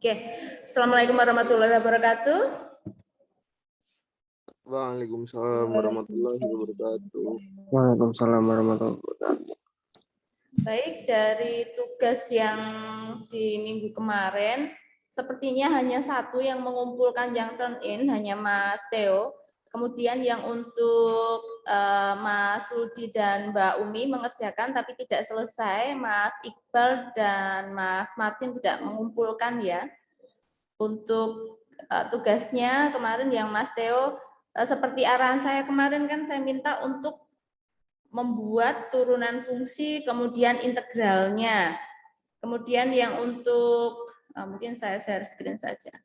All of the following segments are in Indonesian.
Oke, Assalamualaikum warahmatullahi wabarakatuh. Waalaikumsalam warahmatullahi wabarakatuh. Waalaikumsalam warahmatullahi wabarakatuh. Baik, dari tugas yang di minggu kemarin, sepertinya hanya satu yang mengumpulkan yang turn in, hanya Mas Theo. Kemudian yang untuk Mas Rudi dan Mbak Umi mengerjakan tapi tidak selesai, Mas Iqbal dan Mas Martin tidak mengumpulkan ya. Untuk tugasnya kemarin yang Mas Theo, seperti arahan saya kemarin kan saya minta untuk membuat turunan fungsi, kemudian integralnya. Kemudian yang untuk, mungkin saya share screen saja.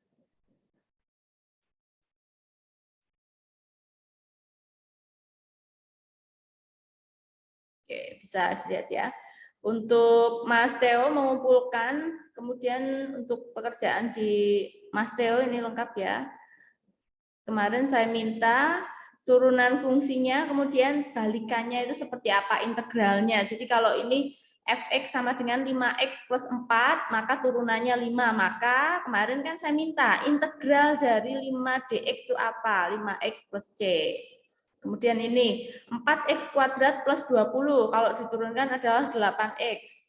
Oke, bisa dilihat ya. Untuk Mas Theo mengumpulkan, kemudian untuk pekerjaan di Mas Theo ini lengkap ya. Kemarin saya minta turunan fungsinya, kemudian balikannya itu seperti apa integralnya. Jadi kalau ini fx sama dengan 5x plus 4, maka turunannya 5. Maka kemarin kan saya minta integral dari 5dx itu apa? 5x plus c. Kemudian ini 4x kuadrat plus 20, kalau diturunkan adalah 8x.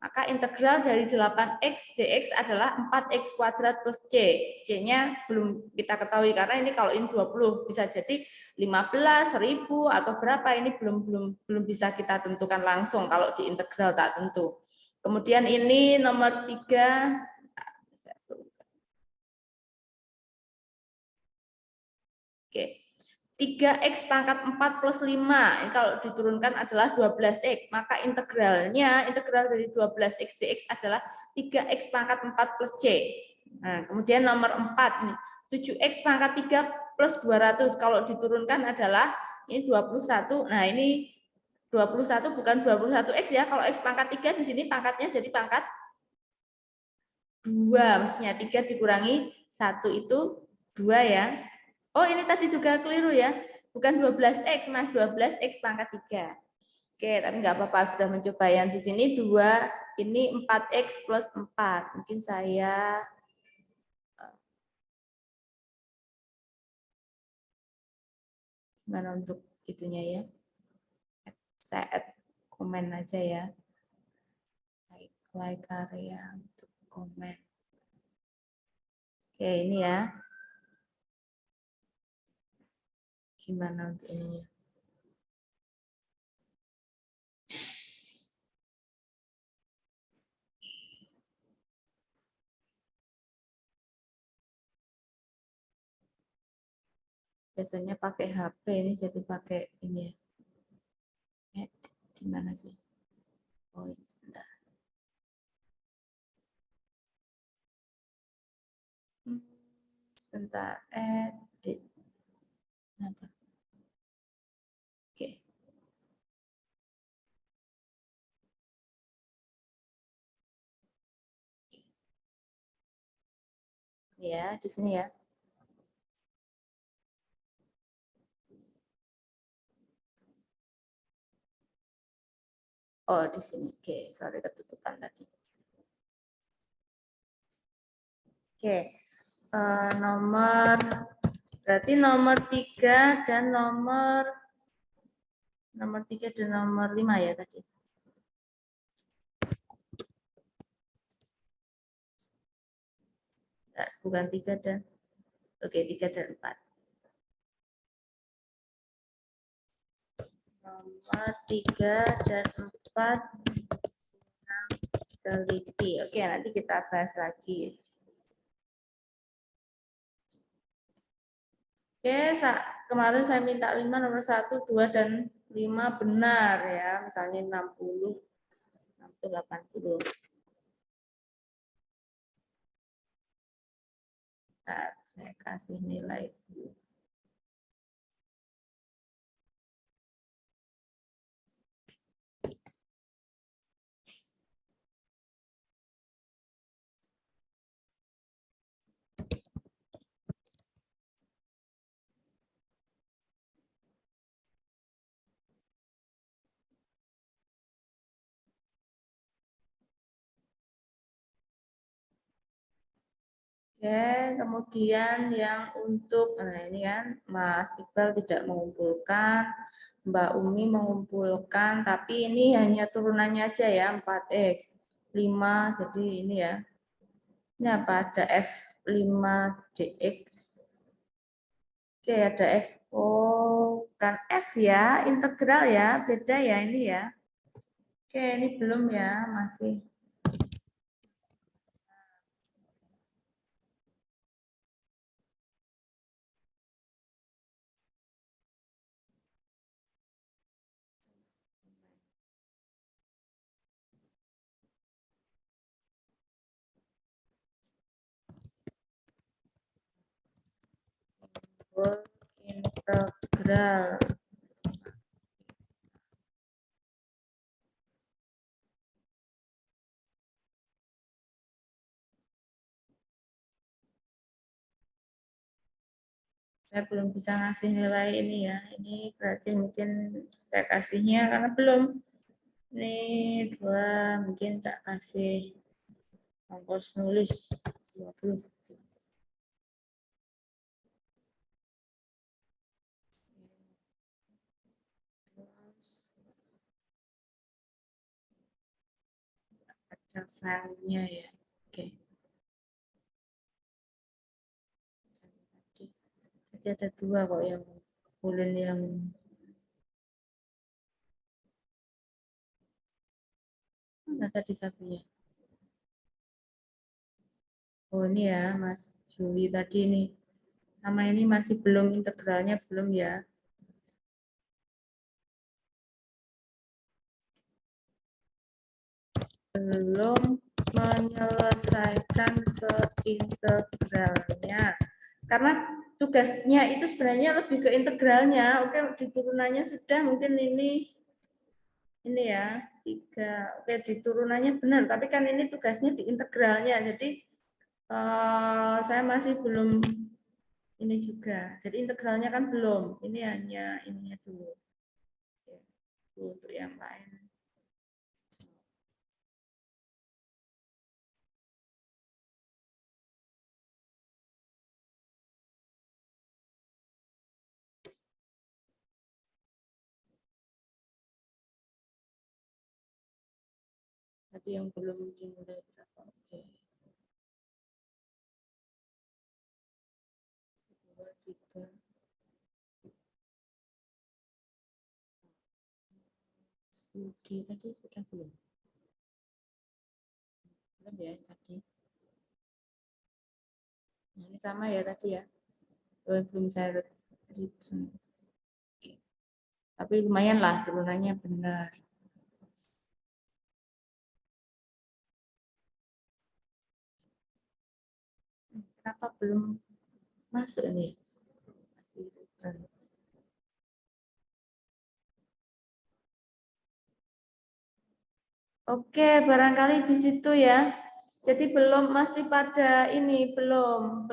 Maka integral dari 8x dx adalah 4x kuadrat plus c. C-nya belum kita ketahui karena ini kalau ini 20 bisa jadi 15, 1000 atau berapa ini belum bisa kita tentukan langsung kalau di integral tak tentu. Kemudian ini nomor 3. Oke. 3x pangkat 4 plus 5, ini kalau diturunkan adalah 12x, maka integralnya, integral dari 12x dx adalah 3x pangkat 4 plus c. Nah, kemudian nomor 4, ini 7x pangkat 3 plus 200, kalau diturunkan adalah ini 21, nah ini 21 bukan 21x ya, kalau x pangkat 3 di sini pangkatnya jadi pangkat 2, mestinya 3 dikurangi 1 itu 2 ya. Oh, ini tadi juga keliru ya. Bukan 12x, Mas. 12x pangkat 3. Oke, tapi nggak apa-apa. Sudah mencoba. Yang di sini 2, ini 4x plus 4. Mungkin saya... Gimana untuk itunya ya? Saya add komen aja ya. Like area untuk komen. Oke, ini ya. Gimana untuk ininya? Biasanya pakai HP, ini jadi pakai ini ya. Di mana sih? Oh, ini sebentar. Sebentar, edit. Oke. Ya, di sini ya. Oh, di sini. Oke, sorry ketutupan tadi. Oke. Berarti nomor 3 dan nomor 3 dan nomor 5 ya tadi. Bukan 3 dan oke, 3 dan 4. Nomor 3 dan 4 teliti. Oke, nanti kita bahas lagi. Oke, kemarin saya minta 5 nomor 1, 2 dan 5 benar ya. Misalnya 60, 80. Nah, saya kasih nilai dulu. Oke, kemudian yang untuk, nah ini kan Mas Iqbal tidak mengumpulkan, Mbak Umi mengumpulkan, tapi ini hanya turunannya aja ya, 4X, 5, jadi ini ya. Ini apa? Ada F5DX. Oke, ada F. Oh, kan F ya, integral ya, beda ya ini ya. Oke, ini belum ya, masih. Integral. Saya belum bisa ngasih nilai ini ya. Ini berarti mungkin saya kasihnya karena belum. Ini 2, mungkin tak kasih ongkos nulis 20. Ada filenya ya. Oke. Jadi ada 2 kok yang bulan yang mana tadi satunya? Oh ini ya Mas Juli tadi nih. Sama ini masih belum integralnya belum ya. Belum menyelesaikan ke integralnya. Karena tugasnya itu sebenarnya lebih ke integralnya. Oke, di turunannya sudah mungkin ini ya 3. Oke, di turunannya benar, tapi kan ini tugasnya di integralnya. Jadi saya masih belum ini juga. Jadi integralnya kan belum. Ini hanya ininya dulu. Oke, untuk yang lain. Tadi yang belum dimulai berapa? Oke. 2, 3. Studi tadi sudah belum? Belum ya tadi. Nah, ini sama ya tadi ya. Belum saya return. Oke. Tapi lumayan lah turunannya benar. Kenapa belum masuk ini? Masih return. Oke, barangkali di situ ya. Jadi masih pada ini belum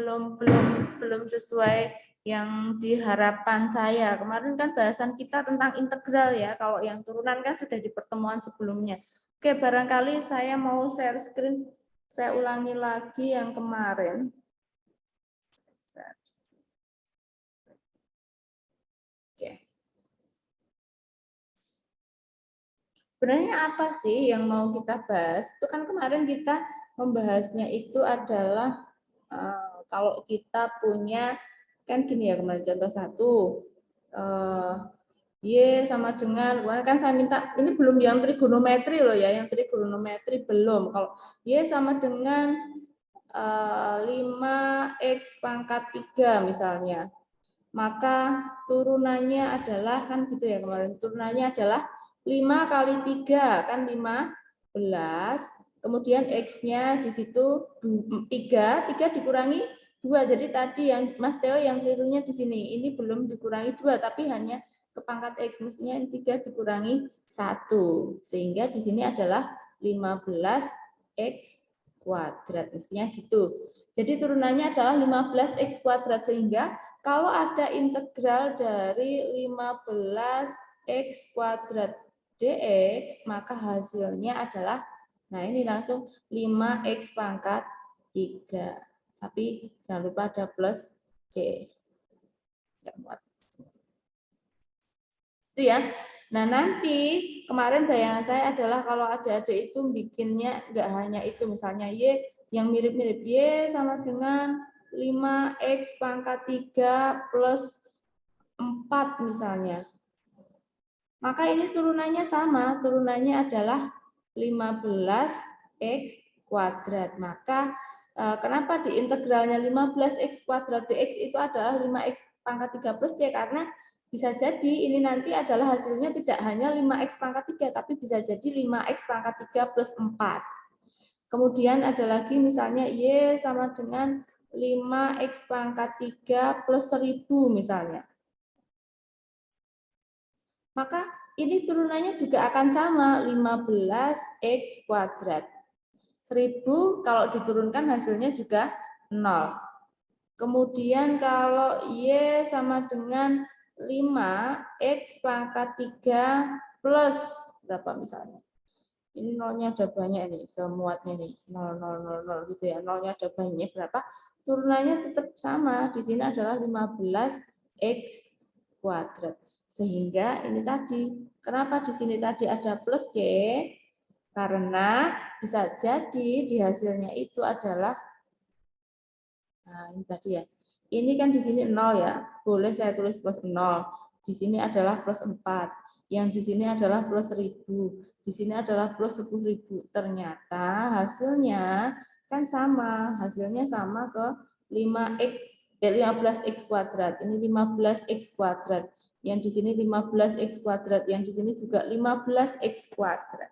sesuai yang diharapkan saya. Kemarin kan bahasan kita tentang integral ya. Kalau yang turunan kan sudah di pertemuan sebelumnya. Oke, barangkali saya mau share screen. Saya ulangi lagi yang kemarin. Oke. Sebenarnya apa sih yang mau kita bahas? Itu kan kemarin kita membahasnya itu adalah kalau kita punya, kan gini ya kemarin contoh 1, Y sama dengan, kan saya minta, ini belum yang trigonometri loh ya, yang trigonometri belum. Kalau Y sama dengan 5X pangkat 3 misalnya, maka turunannya adalah, kan gitu ya kemarin, turunannya adalah 5 kali 3, kan 15, kemudian X-nya di situ 3 dikurangi 2, jadi tadi yang Mas Theo yang kelirunya di sini, ini belum dikurangi 2, tapi hanya ke pangkat X, mestinya 3 dikurangi 1, sehingga di sini adalah 15X kuadrat, mestinya gitu. Jadi turunannya adalah 15X kuadrat, sehingga kalau ada integral dari 15X kuadrat dx, maka hasilnya adalah, nah ini langsung 5X pangkat 3. Tapi jangan lupa ada plus C. Nggak muat. Itu ya. Nah, nanti kemarin bayangan saya adalah kalau adik-adik itu bikinnya nggak hanya itu, misalnya Y yang mirip-mirip, Y sama dengan 5X pangkat 3 plus 4 misalnya. Maka ini turunannya sama, turunannya adalah 15X kuadrat. Maka kenapa di integralnya 15X kuadrat dx itu adalah 5X pangkat 3 plus C, karena bisa jadi ini nanti adalah hasilnya tidak hanya 5X pangkat 3, tapi bisa jadi 5X pangkat 3 plus 4. Kemudian ada lagi misalnya Y sama dengan 5X pangkat 3 plus 1000 misalnya. Maka ini turunannya juga akan sama, 15X kuadrat. 1000 kalau diturunkan hasilnya juga 0. Kemudian kalau Y sama dengan 5X pangkat 3 plus berapa misalnya? Ini nolnya ada banyak nih, semuanya nih, 0, 0, 0, 0 gitu ya. Nolnya ada banyak berapa? Turunannya tetap sama, di sini adalah 15X kuadrat. Sehingga ini tadi, kenapa di sini tadi ada plus C? Karena bisa jadi di hasilnya itu adalah, nah ini tadi ya, ini kan di sini 0 ya, boleh saya tulis plus 0. Di sini adalah plus 4, yang di sini adalah plus 1000, di sini adalah plus 10.000. Ternyata hasilnya kan sama, hasilnya sama ke 15x kuadrat. Ini 15x kuadrat. Yang di sini 15x kuadrat, yang di sini juga 15x kuadrat.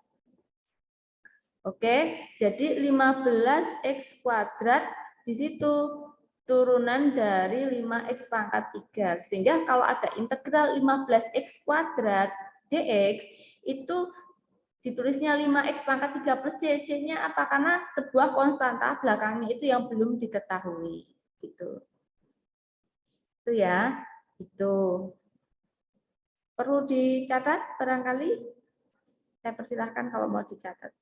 Oke, jadi 15x kuadrat di situ turunan dari 5x pangkat 3. Sehingga kalau ada integral 15x kuadrat dx, itu ditulisnya 5x pangkat 3 plus c. C-nya apa? Karena sebuah konstanta belakangnya itu yang belum diketahui. Gitu. Itu ya. Itu. Perlu dicatat barangkali? Saya persilahkan kalau mau dicatat.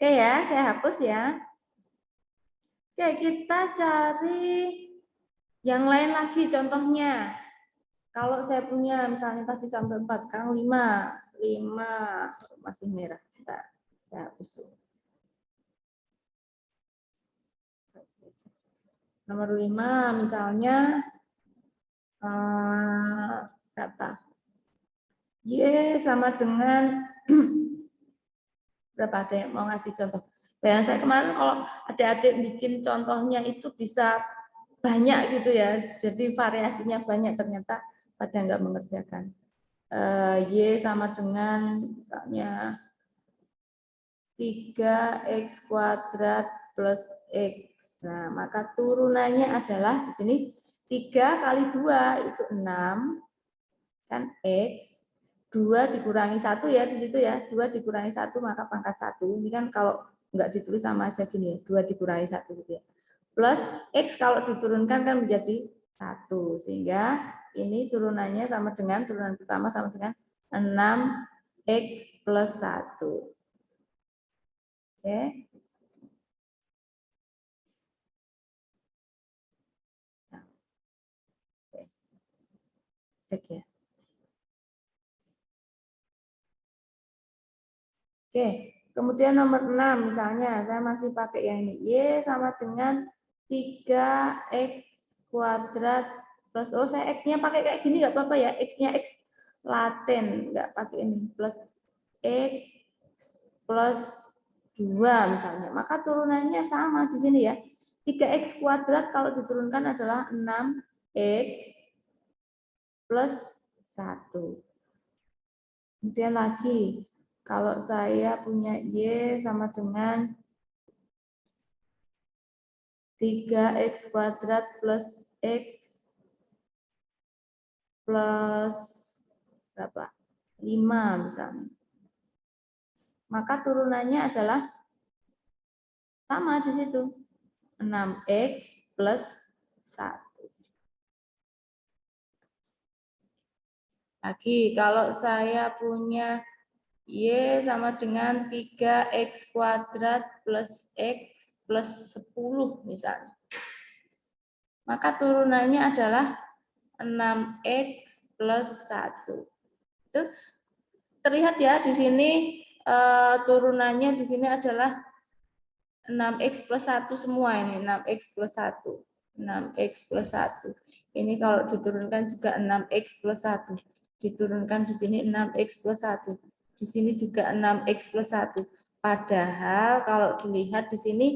Oke ya, saya hapus ya. Oke, kita cari yang lain lagi contohnya. Kalau saya punya misalnya tadi sampai 4, sekarang 5 masih merah. Bentar, saya hapus dulu. Nomor 5 misalnya berapa? Y sama dengan berapa, ada yang mau ngasih contoh? Bayangan saya kemarin kalau adik-adik bikin contohnya itu bisa banyak gitu ya, jadi variasinya banyak, ternyata pada nggak mengerjakan. Y sama dengan misalnya 3x kuadrat plus x. Nah, maka turunannya adalah di sini 3 kali 2 itu 6 kan x. 2 dikurangi 1 ya di situ ya. 2 dikurangi 1 maka pangkat 1. Ini kan kalau enggak ditulis sama aja gini ya. 2 dikurangi 1 gitu ya. Plus x kalau diturunkan kan menjadi 1. Sehingga ini turunannya sama dengan, turunan pertama sama dengan 6x plus 1. Oke. Oke. Oke, kemudian nomor 6 misalnya, saya masih pakai yang ini. Y sama dengan 3x kuadrat plus, oh saya x-nya pakai kayak gini nggak apa-apa ya, x-nya x laten, nggak pakai ini, plus x plus 2 misalnya. Maka turunannya sama di sini ya. 3x kuadrat kalau diturunkan adalah 6x plus 1. Kemudian lagi, kalau saya punya Y sama dengan 3x kuadrat plus x plus berapa? 5 misalnya. Maka turunannya adalah sama di situ. 6x plus 1. Lagi, kalau saya punya Y sama dengan 3x kuadrat plus x plus 10 misalnya. Maka turunannya adalah 6x plus 1. Itu terlihat ya di sini turunannya di sini adalah 6x plus 1 semua ini, 6x plus 1. 6x plus 1. Ini kalau diturunkan juga 6x plus 1. Diturunkan di sini 6x plus 1. Di sini juga 6x plus 1. Padahal kalau dilihat di sini,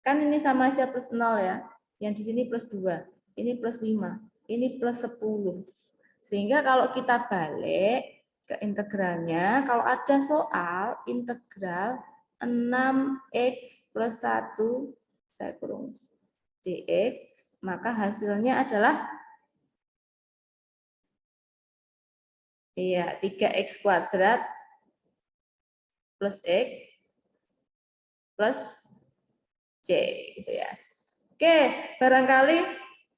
kan ini sama aja plus 0 ya. Yang di sini plus 2. Ini plus 5. Ini plus 10. Sehingga kalau kita balik ke integralnya, kalau ada soal integral 6x plus 1 saya kurung dx, maka hasilnya adalah 3x kuadrat plus x plus c gitu ya. Oke, barangkali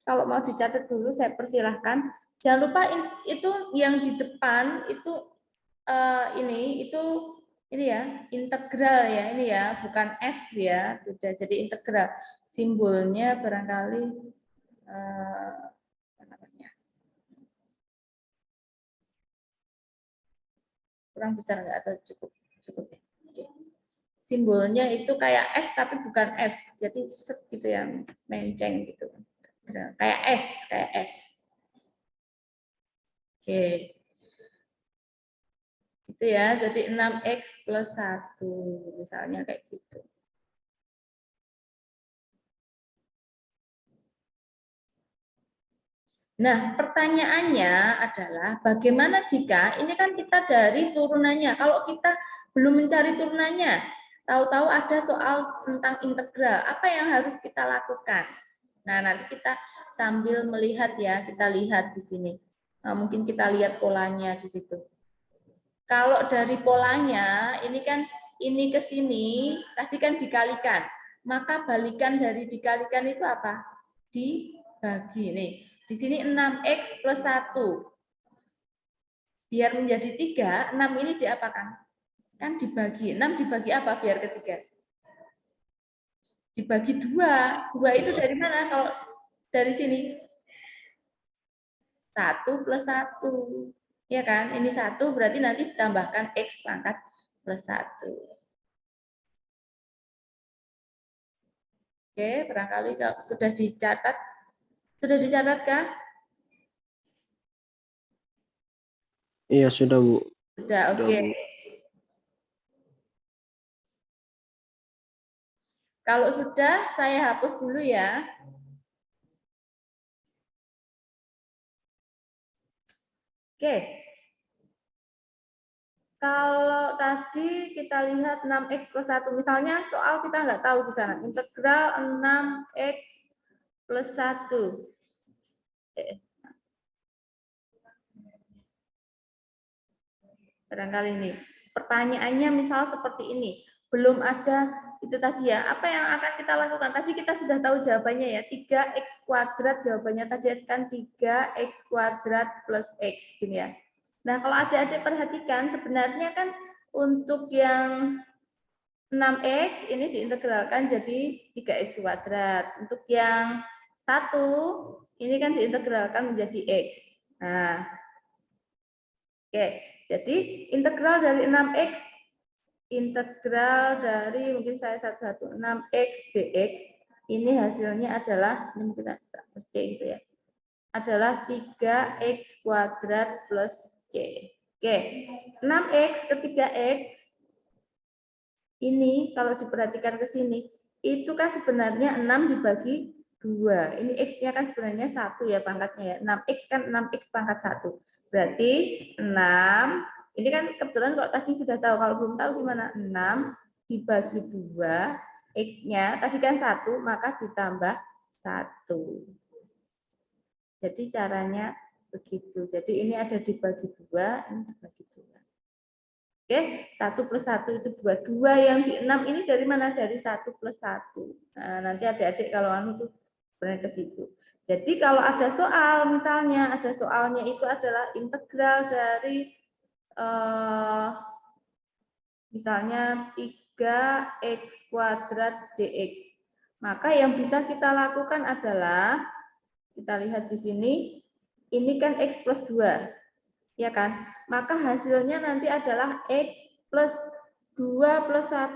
kalau mau dicatat dulu saya persilahkan. Jangan lupa itu yang di depan itu ini ya integral ya, ini ya bukan f ya, beda. Jadi integral simbolnya barangkali apa namanya, kurang besar nggak atau cukup ya. Oke. Simbolnya itu kayak f tapi bukan f, jadi set gitu ya, menceng gitu, kayak s. Oke. Itu ya, jadi 6x plus 1 misalnya kayak gitu. Nah, pertanyaannya adalah bagaimana jika ini kan kita dari turunannya. Kalau kita belum mencari turunannya, tahu-tahu ada soal tentang integral, apa yang harus kita lakukan? Nah, nanti kita sambil melihat ya, kita lihat di sini. Nah, mungkin kita lihat polanya di situ. Kalau dari polanya, ini kan ini ke sini, tadi kan dikalikan. Maka balikan dari dikalikan itu apa? Dibagi. Nih, di sini 6x plus 1. Biar menjadi 3, 6 ini diapakan? Kan dibagi. 6 dibagi apa biar ketiga? Dibagi 2. 2 itu dari mana kalau dari sini? 1 plus 1. Ya kan? Ini 1 berarti nanti ditambahkan x pangkat plus 1. Oke, barangkali sudah dicatat. Sudah dicatat kah? Iya, sudah, Bu. Sudah, oke. Kalau sudah, saya hapus dulu ya. Oke. Kalau tadi kita lihat 6x plus 1, misalnya soal kita nggak tahu di sana. Integral 6x plus 1. Barangkali ini. Pertanyaannya misal seperti ini. Belum ada itu tadi ya. Apa yang akan kita lakukan? Tadi kita sudah tahu jawabannya ya. 3x kuadrat jawabannya tadi kan 3x kuadrat plus x. Gini ya. Nah, kalau adik-adik perhatikan sebenarnya kan untuk yang 6x ini diintegralkan jadi 3x kuadrat. Untuk yang 1 ini kan diintegralkan menjadi x. Nah, oke. Jadi integral dari 6x, integral dari mungkin saya 6x dx, ini hasilnya adalah, ini mungkin kita plus c gitu ya, adalah 3x kuadrat plus c. Oke, 6x ke 3x, ini kalau diperhatikan ke sini, itu kan sebenarnya 6 dibagi 2. Ini X-nya kan sebenarnya 1 ya pangkatnya ya. 6X kan 6X pangkat 1. Berarti 6, ini kan kebetulan kalau tadi sudah tahu, kalau belum tahu gimana? 6 dibagi 2, X-nya tadi kan 1, maka ditambah 1. Jadi caranya begitu. Jadi ini ada dibagi 2, ini dibagi 2. Oke, 1 plus 1 itu 2. 2 yang di 6 ini dari mana? Dari 1 plus 1. Nah, nanti adik-adik kalau anu tuh sebenarnya ke situ. Jadi kalau ada soal, misalnya ada soalnya itu adalah integral dari misalnya 3x kuadrat dx. Maka yang bisa kita lakukan adalah, kita lihat di sini, ini kan x plus 2. Ya kan? Maka hasilnya nanti adalah X plus 2 plus 1.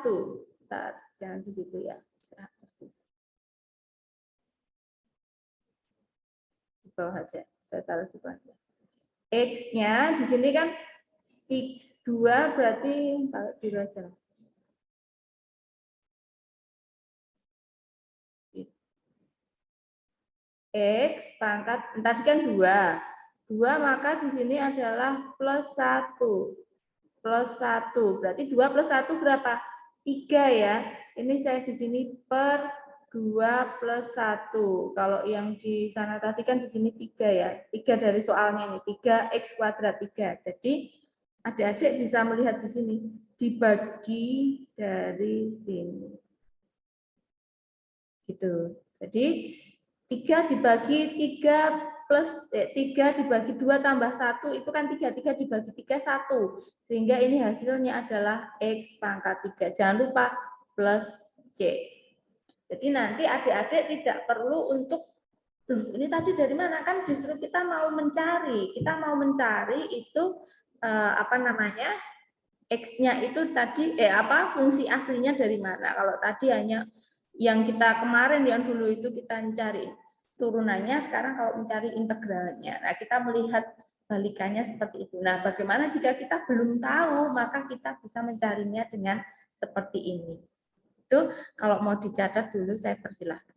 Bentar, jangan di situ ya. Di bawah aja. Saya taruh di bawah aja. X-nya di sini kan 2 berarti taruh di aja. X pangkat, tadi kan 2. 2 maka di sini adalah plus 1. Plus 1. Berarti 2 plus 1 berapa? 3 ya. Ini saya di sini per 2 plus 1. Kalau yang di sana tadi kan di sini 3 ya. 3 dari soalnya ini. 3x kuadrat 3. Jadi adik-adik bisa melihat di sini. Dibagi dari sini. Gitu. Jadi 3 dibagi 3 plus 3 dibagi 2 tambah 1 itu kan 3. 3 dibagi 3 1. Sehingga ini hasilnya adalah X pangkat 3. Jangan lupa plus C. Jadi nanti adik-adik tidak perlu untuk ini tadi dari mana, kan justru kita mau mencari. Kita mau mencari itu apa namanya? X-nya itu tadi fungsi aslinya dari mana. Kalau tadi hanya yang kita kemarin yang dulu itu kita mencari turunannya, sekarang kalau mencari integralnya. Nah, kita melihat balikannya seperti itu. Nah, bagaimana jika kita belum tahu, maka kita bisa mencarinya dengan seperti ini. Itu kalau mau dicatat dulu saya persilahkan.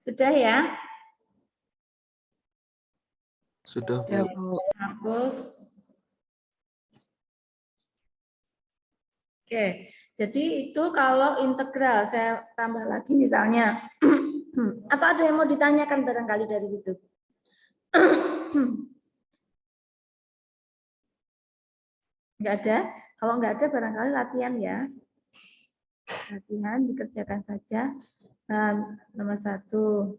Sudah ya? Sudah, Ya, Bu. Bu. Hapus. Oke, jadi itu kalau integral. Saya tambah lagi misalnya. Atau ada yang mau ditanyakan barangkali dari situ? Enggak ada? Kalau enggak ada barangkali latihan ya. Latihan dikerjakan saja. Nomor 1.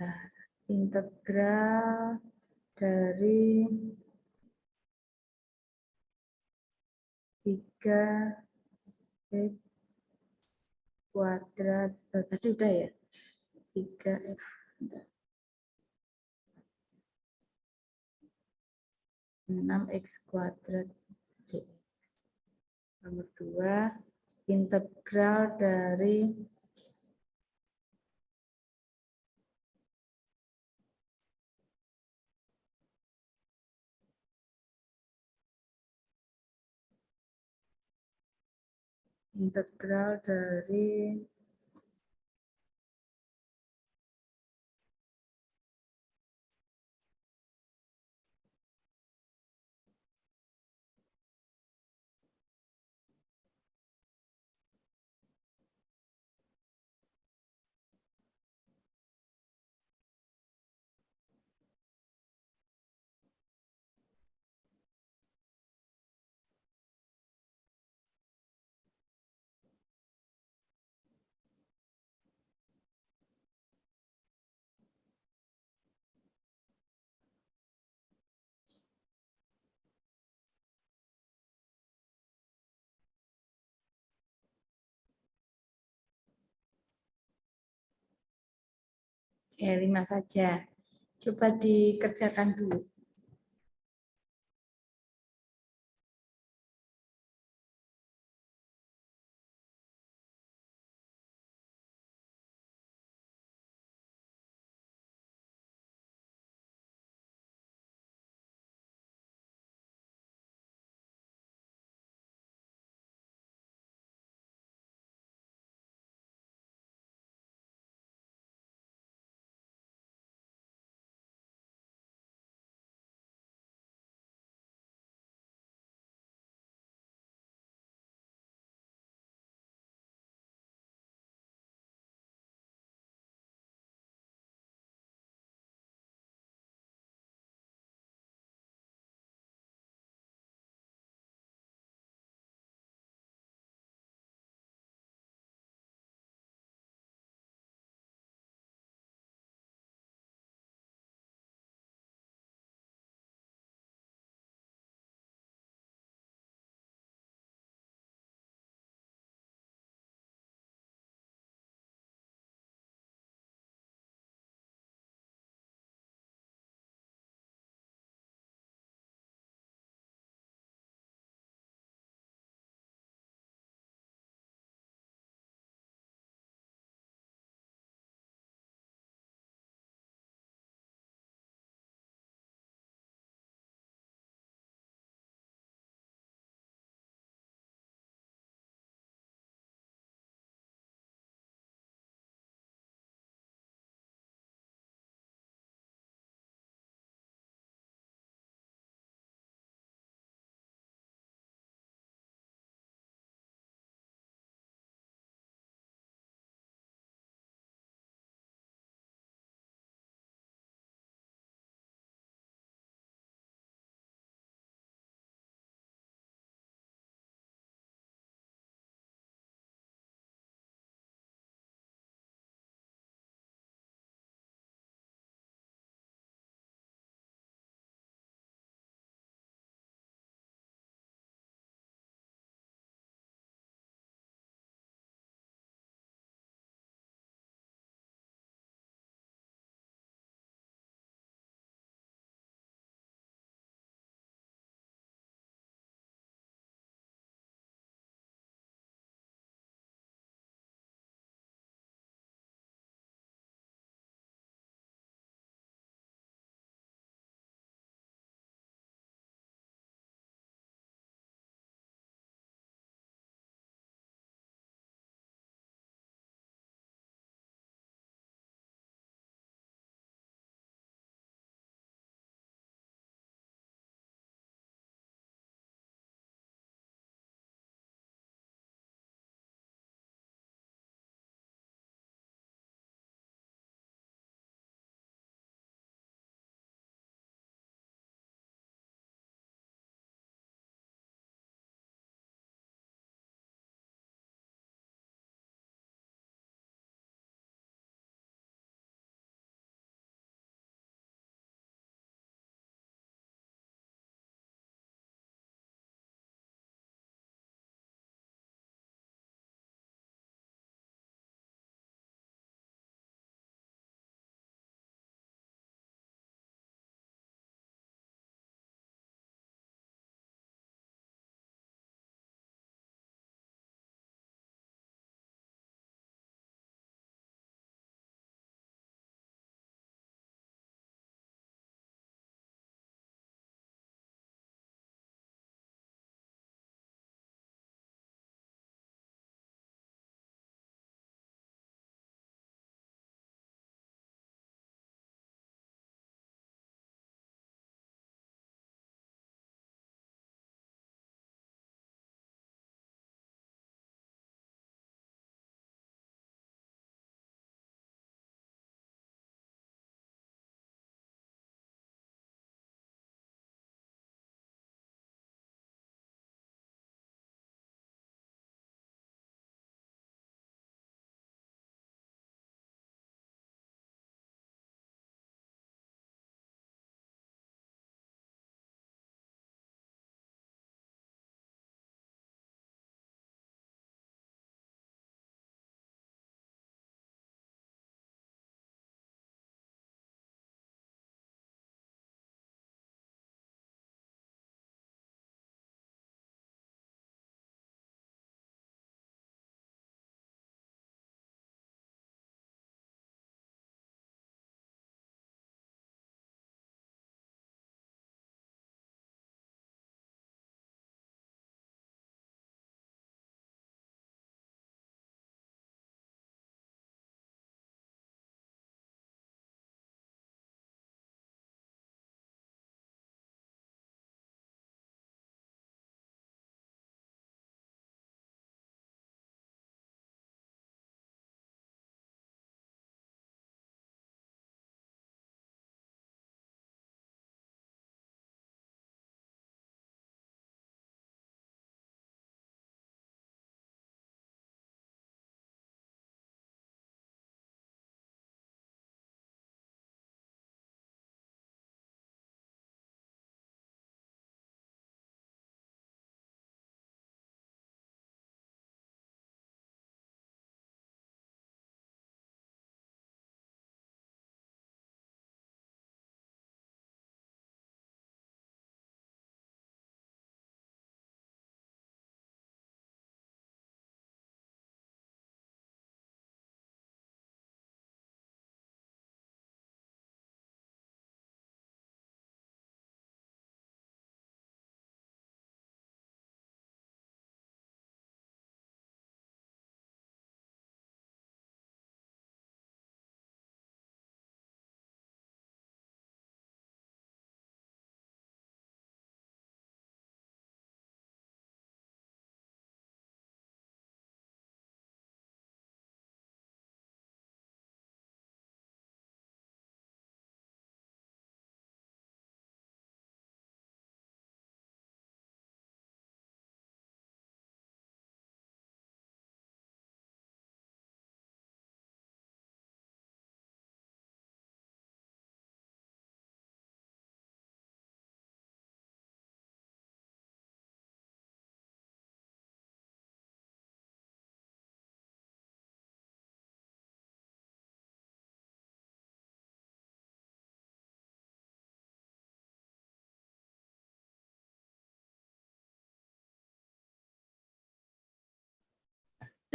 Nah, integral dari 3x kuadrat. Tadi udah ya? 3x. 6x kuadrat dx. Nomor 2, integral dari integral dari Oke, 5 saja. Coba dikerjakan dulu.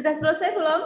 Sudah selesai belum?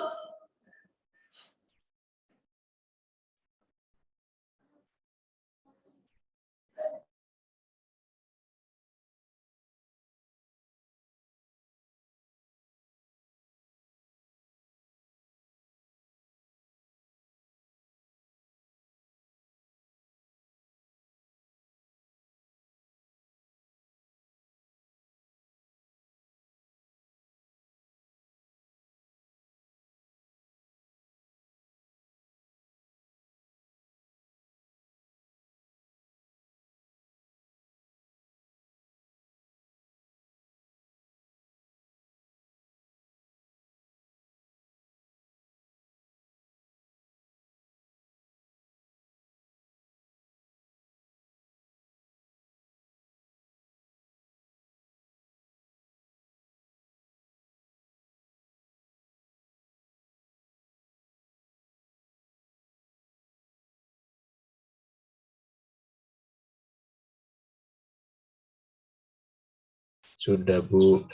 Sudah, Bu.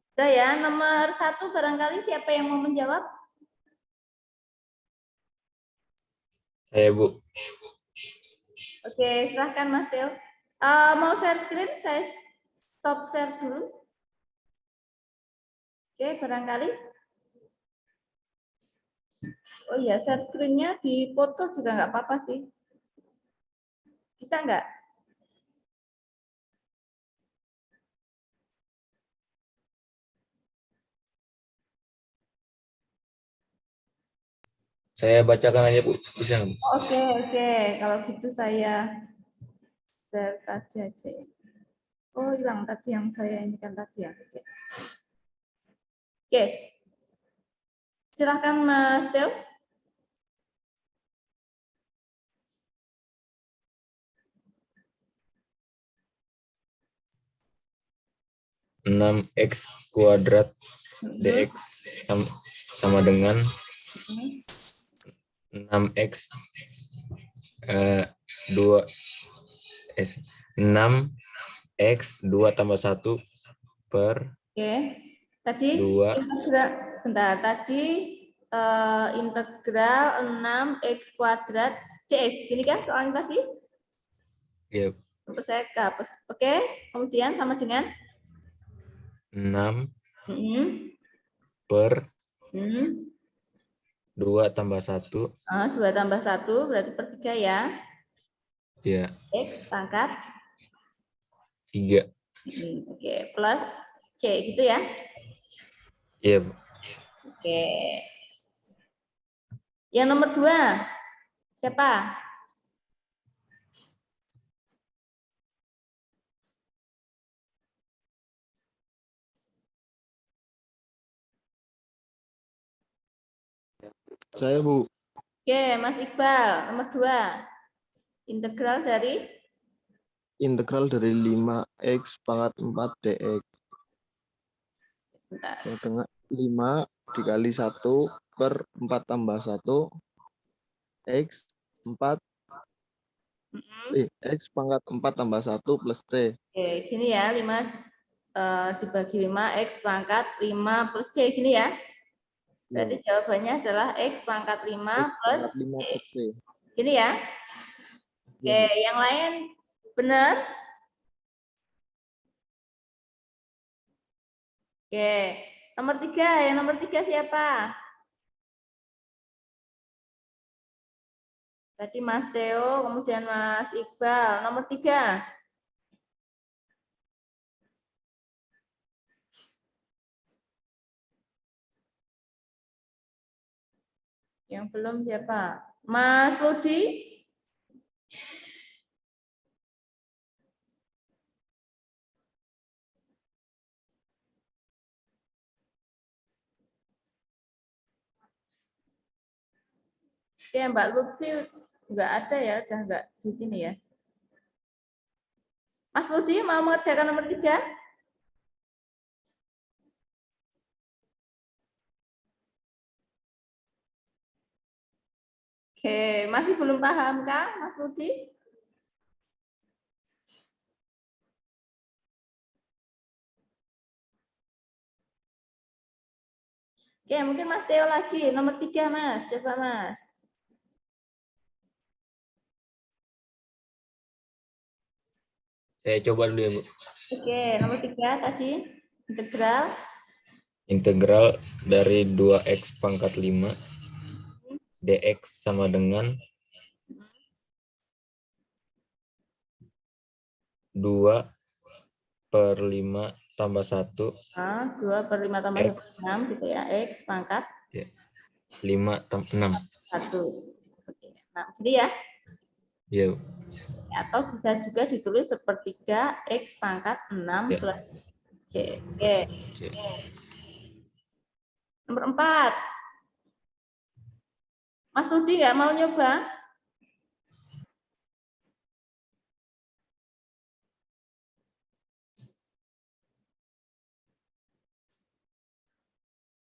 Sudah ya, nomor 1 barangkali siapa yang mau menjawab? Saya, Bu. Oke, silahkan Mas Teo. Mau share screen, saya stop share dulu. Oke, barangkali. Oh iya, share screen-nya di foto juga nggak apa-apa sih. Bisa nggak? Saya bacakan aja, Bu. Bisa nggak, Bu? Oke. Kalau gitu saya share tadi aja ya. Oh, hilang tadi yang saya ini kan tadi ya. Oke. Silahkan Mas Teo. 6x kuadrat dx sama dengan 6x 6x 2 tambah 1 per Oke. Tadi 2. integral sebentar. Tadi integral 6x kuadrat dx. Gini kan soalnya tadi? Ya, Untuk saya hapus. Oke. Kemudian sama dengan 6 mm, per mm, 2 tambah 1. 2 tambah 1 berarti per 3 ya. Ya, X pangkat 3. Oke, plus C gitu ya. Iya, Bu. Oke. Yang nomor 2 siapa? Saya, Bu. Oke, Mas Iqbal, nomor 2. Integral dari Integral dari 5x pangkat 4 dx. sebentar. Sama dengan 5 dikali 1 per 4 tambah 1 x 4 x pangkat 4 tambah 1 plus c. Oke, gini ya, 5 dibagi 5 X pangkat 5 plus C gini ya. Berarti Ya, jawabannya adalah X pangkat 5 x plus pangkat 5 C. plus c. Gini ya. Ya, Oke, Bu. yang lain benar? Oke, nomor 3. Yang nomor 3 siapa? Tadi Mas Theo, kemudian Mas Iqbal. Nomor 3. Yang belum siapa? Mas Ludi? Oke, Mbak Lutfi nggak ada ya, udah nggak di sini ya. Mas Ludi mau mengerjakan nomor 3? Oke, masih belum paham kan, Mas Ludi? Oke, mungkin Mas Theo lagi. Nomor 3, Mas. Coba, Mas. Saya coba dulu ya, Bu. Oke, nomor 3 tadi. Integral. Integral dari 2x pangkat 5 dx sama dengan 2/5 tambah 1 Nah, 2/5 tambah X. 6 gitu ya. X pangkat ya, 5 tambah 6. 1. Oke. Nah, jadi ya. Ya, Bu. Atau bisa juga ditulis sepertiga X pangkat 6 Ya. plus C. Oke. C. Nomor 4. Mas Rudi nggak mau nyoba?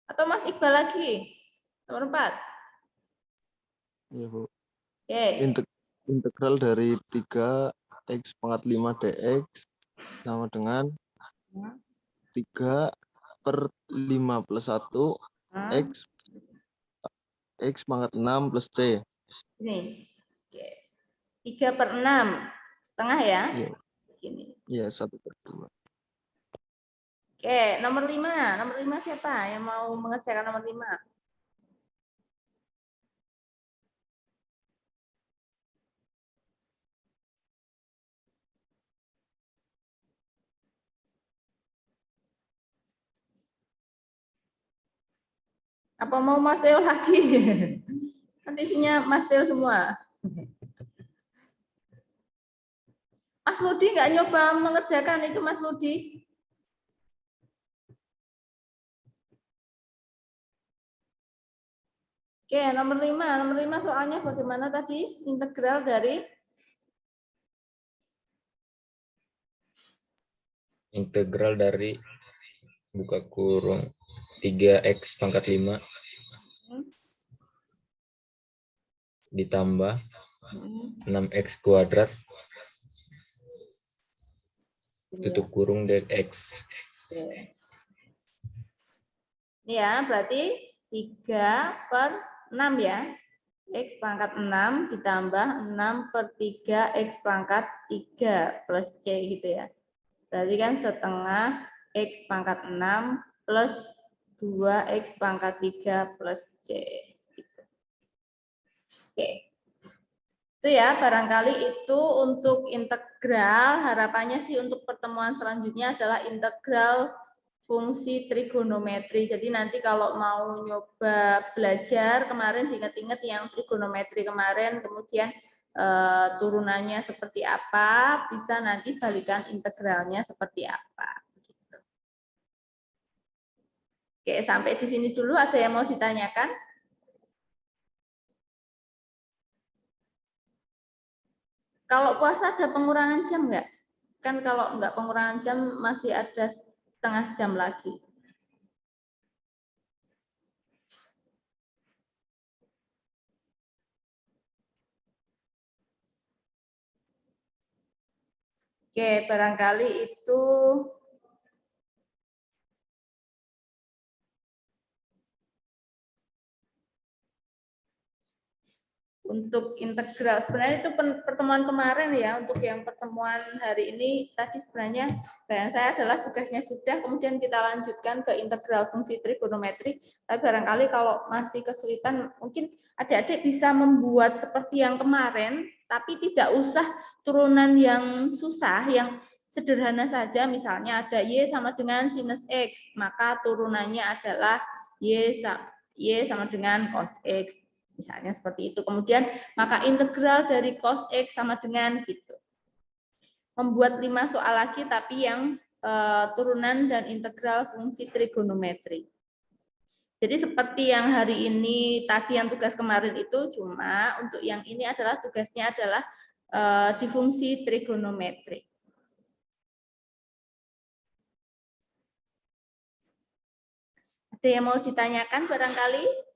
Atau Mas Iqbal lagi? Nomor 4. Ya, Bu. Oke. Integral dari 3x pangkat 5 dx sama dengan 3/5 plus 1 Nah, x pangkat 6 plus c. ini. Oke. 3/6. Setengah ya? Iya, Gini. iya 1/2. Oke, nomor 5. Nomor 5 siapa yang mau mengerjakan nomor 5? Apa mau Mas Theo lagi? Nanti isinya Mas Theo semua. Mas Ludi nggak nyoba mengerjakan itu, Mas Ludi? Oke, nomor 5. Nomor 5 soalnya bagaimana tadi? Integral dari Integral dari buka kurung 3x pangkat 5 ditambah 6x kuadrat tutup kurung dx. ini ya, berarti 3/6 ya. X pangkat 6 ditambah 6/3 X pangkat 3 plus C gitu ya. Berarti kan setengah X pangkat 6 plus 2X pangkat 3 plus C. Gitu. Oke. Itu ya, barangkali itu untuk integral. Harapannya sih untuk pertemuan selanjutnya adalah integral fungsi trigonometri. Jadi nanti kalau mau nyoba belajar, kemarin diingat-ingat yang trigonometri kemarin, kemudian turunannya seperti apa, bisa nanti balikan integralnya seperti apa. Gitu. Oke, sampai di sini dulu. Ada yang mau ditanyakan? Kalau puasa ada pengurangan jam nggak? Kan kalau nggak pengurangan jam masih ada setengah jam lagi. Oke, barangkali itu untuk integral. Sebenarnya itu pertemuan kemarin ya, untuk yang pertemuan hari ini tadi sebenarnya bayangan saya adalah tugasnya sudah, kemudian kita lanjutkan ke integral fungsi trigonometri. Tapi barangkali kalau masih kesulitan, mungkin adik-adik bisa membuat seperti yang kemarin, tapi tidak usah turunan yang susah, yang sederhana saja. Misalnya ada Y sama dengan sinus X, maka turunannya adalah Y sama dengan cos X. Misalnya seperti itu. Kemudian maka integral dari cos X sama dengan gitu. Membuat 5 soal lagi tapi yang turunan dan integral fungsi trigonometri. Jadi seperti yang hari ini tadi yang tugas kemarin itu, cuma untuk yang ini adalah tugasnya adalah di fungsi trigonometri. Ada yang mau ditanyakan barangkali?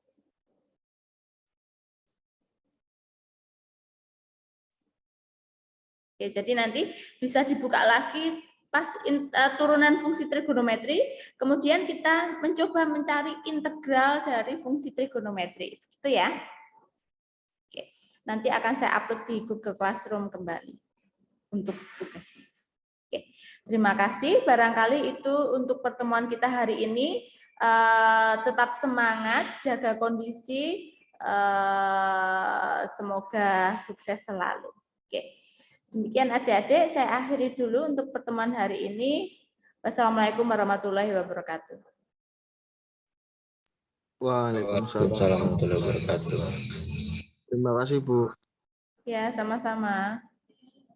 Oke, jadi nanti bisa dibuka lagi turunan fungsi trigonometri, kemudian kita mencoba mencari integral dari fungsi trigonometri. Gitu ya. Oke. Nanti akan saya upload di Google Classroom kembali untuk tugasnya. Oke. Terima kasih. Barangkali itu untuk pertemuan kita hari ini. Tetap semangat, jaga kondisi. Semoga sukses selalu. Oke. Demikian adik-adik, saya akhiri dulu untuk pertemuan hari ini. Wassalamualaikum warahmatullahi wabarakatuh. Waalaikumsalam. Waalaikumsalam warahmatullahi wabarakatuh. Terima kasih, Bu. Ya, sama-sama.